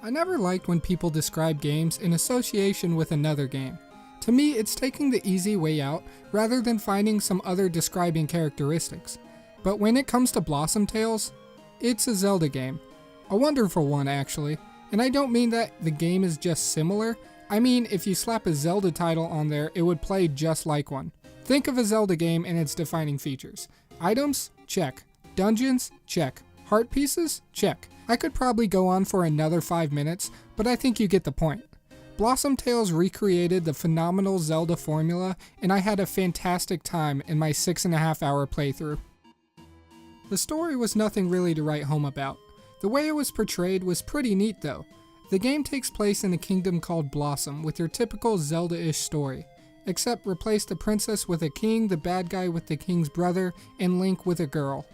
I never liked when people describe games in association with another game. To me, it's taking the easy way out rather than finding some other describing characteristics. But when it comes to Blossom Tales, it's a Zelda game. A wonderful one, actually. And I don't mean that the game is just similar. I mean, if you slap a Zelda title on there, it would play just like one. Think of a Zelda game and its defining features. Items? Check. Dungeons? Check. Heart pieces? Check. I could probably go on for another 5 minutes, but I think you get the point. Blossom Tales recreated the phenomenal Zelda formula, and I had a fantastic time in my 6.5 hour playthrough. The story was nothing really to write home about. The way it was portrayed was pretty neat though. The game takes place in a kingdom called Blossom, with your typical Zelda-ish story. Except replace the princess with a king, the bad guy with the king's brother, and Link with a girl.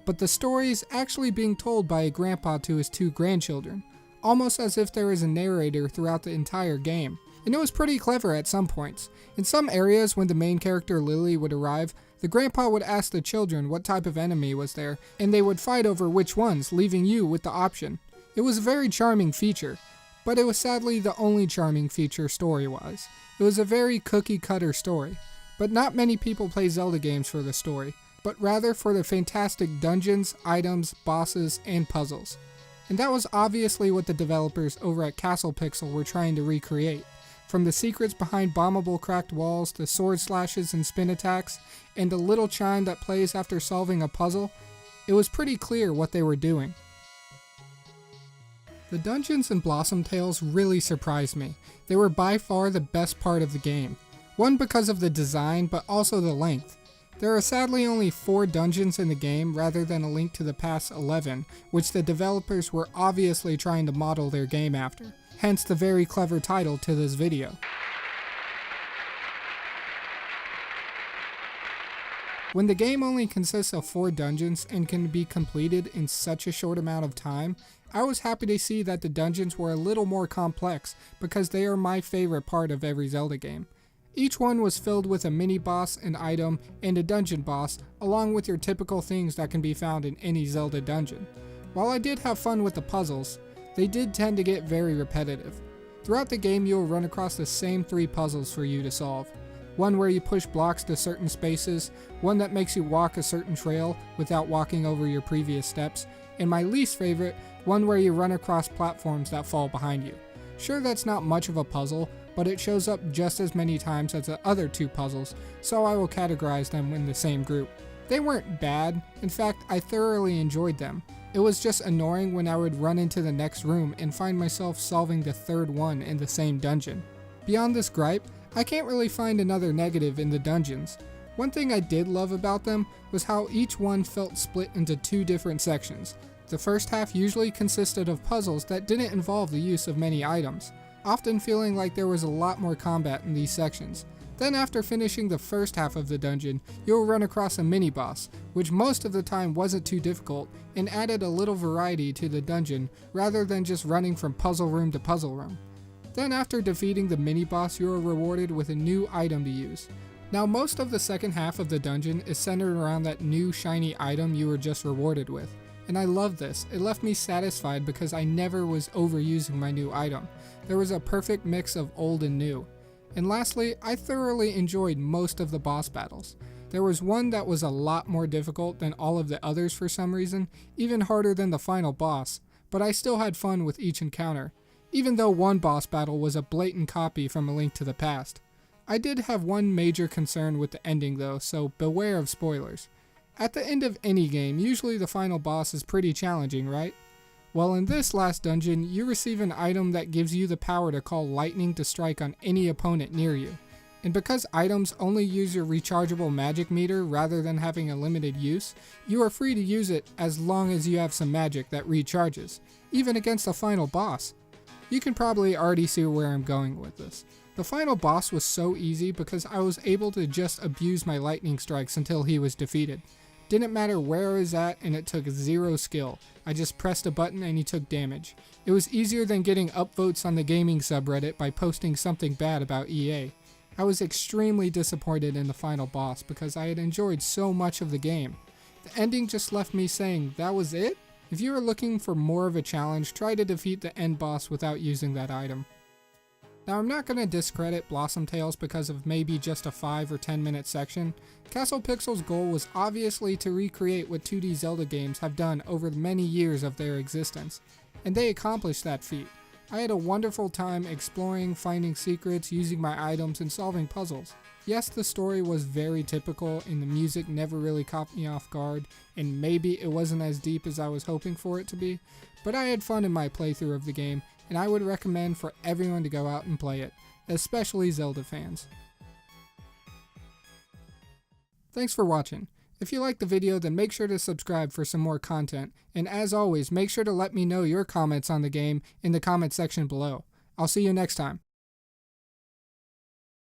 But the story is actually being told by a grandpa to his 2 grandchildren, almost as if there is a narrator throughout the entire game. And it was pretty clever at some points. In some areas, when the main character Lily would arrive, the grandpa would ask the children what type of enemy was there, and they would fight over which ones, leaving you with the option. It was a very charming feature, but it was sadly the only charming feature story-wise. It was a very cookie-cutter story, but not many people play Zelda games for the story, but rather for the fantastic dungeons, items, bosses, and puzzles. And that was obviously what the developers over at Castle Pixel were trying to recreate. From the secrets behind bombable cracked walls, the sword slashes and spin attacks, and the little chime that plays after solving a puzzle, it was pretty clear what they were doing. The dungeons in Blossom Tales really surprised me. They were by far the best part of the game. One because of the design, but also the length. There are sadly only 4 dungeons in the game rather than a Link to the Past 11, which the developers were obviously trying to model their game after. Hence the very clever title to this video. When the game only consists of 4 dungeons and can be completed in such a short amount of time, I was happy to see that the dungeons were a little more complex because they are my favorite part of every Zelda game. Each one was filled with a mini-boss, an item, and a dungeon boss, along with your typical things that can be found in any Zelda dungeon. While I did have fun with the puzzles, they did tend to get very repetitive. Throughout the game you will run across the same 3 puzzles for you to solve. One where you push blocks to certain spaces, one that makes you walk a certain trail without walking over your previous steps, and my least favorite, one where you run across platforms that fall behind you. Sure, that's not much of a puzzle, but it shows up just as many times as the other 2 puzzles, so I will categorize them in the same group. They weren't bad, in fact I thoroughly enjoyed them. It was just annoying when I would run into the next room and find myself solving the 3rd one in the same dungeon. Beyond this gripe, I can't really find another negative in the dungeons. One thing I did love about them was how each one felt split into 2 different sections. The first half usually consisted of puzzles that didn't involve the use of many items, often feeling like there was a lot more combat in these sections. Then after finishing the first half of the dungeon, you'll run across a mini-boss, which most of the time wasn't too difficult and added a little variety to the dungeon rather than just running from puzzle room to puzzle room. Then after defeating the mini-boss, you are rewarded with a new item to use. Now most of the second half of the dungeon is centered around that new shiny item you were just rewarded with. And I love this. It left me satisfied because I never was overusing my new item. There was a perfect mix of old and new. And lastly, I thoroughly enjoyed most of the boss battles. There was one that was a lot more difficult than all of the others for some reason, even harder than the final boss, but I still had fun with each encounter, even though one boss battle was a blatant copy from A Link to the Past. I did have one major concern with the ending though, so beware of spoilers. At the end of any game, usually the final boss is pretty challenging, right? Well, in this last dungeon, you receive an item that gives you the power to call lightning to strike on any opponent near you. And because items only use your rechargeable magic meter rather than having a limited use, you are free to use it as long as you have some magic that recharges, even against the final boss. You can probably already see where I'm going with this. The final boss was so easy because I was able to just abuse my lightning strikes until he was defeated. Didn't matter where I was at and it took 0 skill. I just pressed a button and he took damage. It was easier than getting upvotes on the gaming subreddit by posting something bad about EA. I was extremely disappointed in the final boss because I had enjoyed so much of the game. The ending just left me saying, that was it? If you are looking for more of a challenge, try to defeat the end boss without using that item. Now I'm not going to discredit Blossom Tales because of maybe just a 5 or 10 minute section. Castle Pixel's goal was obviously to recreate what 2D Zelda games have done over many years of their existence, and they accomplished that feat. I had a wonderful time exploring, finding secrets, using my items, and solving puzzles. Yes, the story was very typical and the music never really caught me off guard, and maybe it wasn't as deep as I was hoping for it to be, but I had fun in my playthrough of the game, and I would recommend for everyone to go out and play it, especially Zelda fans. Thanks for watching. If you liked the video, then make sure to subscribe for some more content, and as always, make sure to let me know your comments on the game in the comment section below. I'll see you next time.